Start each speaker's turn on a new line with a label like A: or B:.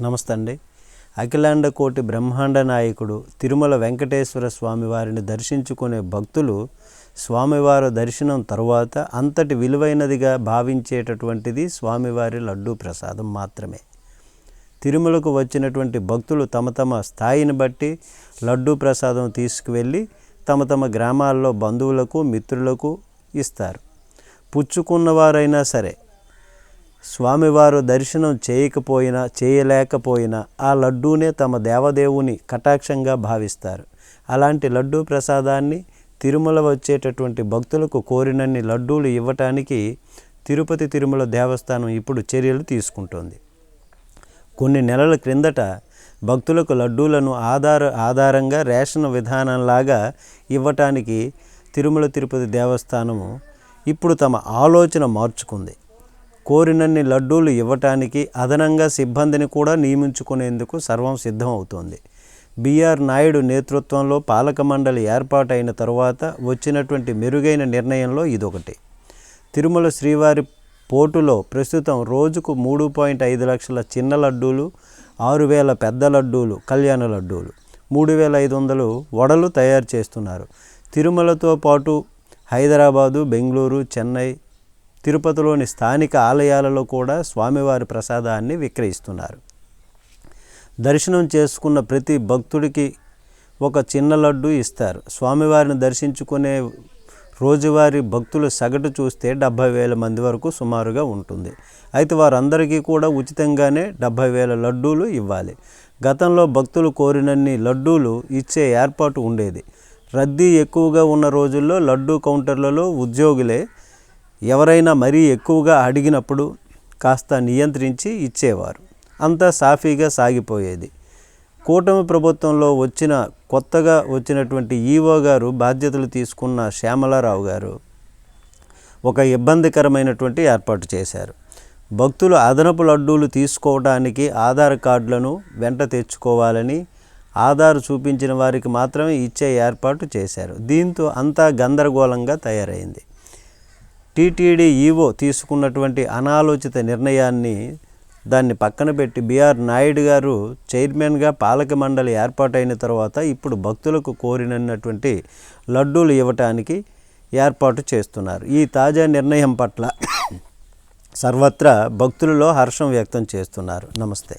A: నమస్తే అండి. అఖిలాండ కోటి బ్రహ్మాండ నాయకుడు తిరుమల వెంకటేశ్వర స్వామివారిని దర్శించుకునే భక్తులు స్వామివారి దర్శనం తరువాత అంతటి విలువైనదిగా భావించేటటువంటిది స్వామివారి లడ్డూ ప్రసాదం మాత్రమే. తిరుమలకు వచ్చినటువంటి భక్తులు తమ తమ స్థాయిని బట్టి లడ్డూ ప్రసాదం తీసుకువెళ్ళి తమ తమ గ్రామాల్లో బంధువులకు మిత్రులకు ఇస్తారు. పుచ్చుకున్నవారైనా సరే స్వామివారు దర్శనం చేయలేకపోయినా ఆ లడ్డూనే తమ దేవదేవుని కటాక్షంగా భావిస్తారు. అలాంటి లడ్డూ ప్రసాదాన్ని తిరుమల వచ్చేటటువంటి భక్తులకు కోరినన్ని లడ్డూలు ఇవ్వటానికి తిరుపతి తిరుమల దేవస్థానం ఇప్పుడు చర్యలు తీసుకుంటోంది. కొన్ని నెలల క్రిందట భక్తులకు లడ్డూలను ఆధారంగా రేషన్ విధానంలాగా ఇవ్వటానికి తిరుమల తిరుపతి దేవస్థానము ఇప్పుడు తమ ఆలోచన మార్చుకుంది. కోరినన్ని లడ్డూలు ఇవ్వటానికి అదనంగా సిబ్బందిని కూడా నియమించుకునేందుకు సర్వం సిద్ధమవుతోంది. బిఆర్ నాయుడు నేతృత్వంలో పాలక మండలి ఏర్పాటైన తరువాత వచ్చినటువంటి మెరుగైన నిర్ణయంలో ఇదొకటి. తిరుమల శ్రీవారి పోటులో ప్రస్తుతం రోజుకు 3.5 లక్షల చిన్న లడ్డూలు, 6,000 పెద్ద లడ్డూలు, కళ్యాణ లడ్డూలు, 3,500 వడలు తయారు చేస్తున్నారు. తిరుమలతో పాటు హైదరాబాదు, బెంగళూరు, చెన్నై, తిరుపతిలోని స్థానిక ఆలయాలలో కూడా స్వామివారి ప్రసాదాన్ని విక్రయిస్తున్నారు. దర్శనం చేసుకున్న ప్రతి భక్తుడికి ఒక చిన్న లడ్డు ఇస్తారు. స్వామివారిని దర్శించుకునే రోజువారీ భక్తుల సగటు చూస్తే 70,000 మంది వరకు సుమారుగా ఉంటుంది. అయితే వారందరికీ కూడా ఉచితంగానే 70,000 లడ్డూలు ఇవ్వాలి. గతంలో భక్తులు కోరినన్ని లడ్డూలు ఇచ్చే ఏర్పాటు ఉండేది. రద్దీ ఎక్కువగా ఉన్న రోజుల్లో లడ్డూ కౌంటర్లలో ఉద్యోగులే ఎవరైనా మరీ ఎక్కువగా అడిగినప్పుడు కాస్త నియంత్రించి ఇచ్చేవారు. అంతా సాఫీగా సాగిపోయేది. కూటమి ప్రభుత్వంలో కొత్తగా వచ్చినటువంటి ఈవో గారు బాధ్యతలు తీసుకున్న శ్యామలారావు గారు ఒక ఇబ్బందికరమైనటువంటి ఏర్పాటు చేశారు. భక్తులు అదనపు లడ్డూలు తీసుకోవడానికి ఆధార్ కార్డులను వెంట తెచ్చుకోవాలని, ఆధార్ చూపించిన వారికి మాత్రమే ఇచ్చే ఏర్పాటు చేశారు. దీంతో అంతా గందరగోళంగా తయారైంది. టీటీడీ ఈవో తీసుకున్నటువంటి అనాలోచిత నిర్ణయాన్ని దాన్ని పక్కన పెట్టి బిఆర్ నాయుడు గారు చైర్మన్గా పాలక మండలి ఏర్పాటైన తర్వాత ఇప్పుడు భక్తులకు కోరినటువంటి లడ్డూలు ఇవ్వటానికి ఏర్పాటు చేస్తున్నారు. ఈ తాజా నిర్ణయం పట్ల సర్వత్రా భక్తులలో హర్షం వ్యక్తం చేస్తున్నారు. నమస్తే.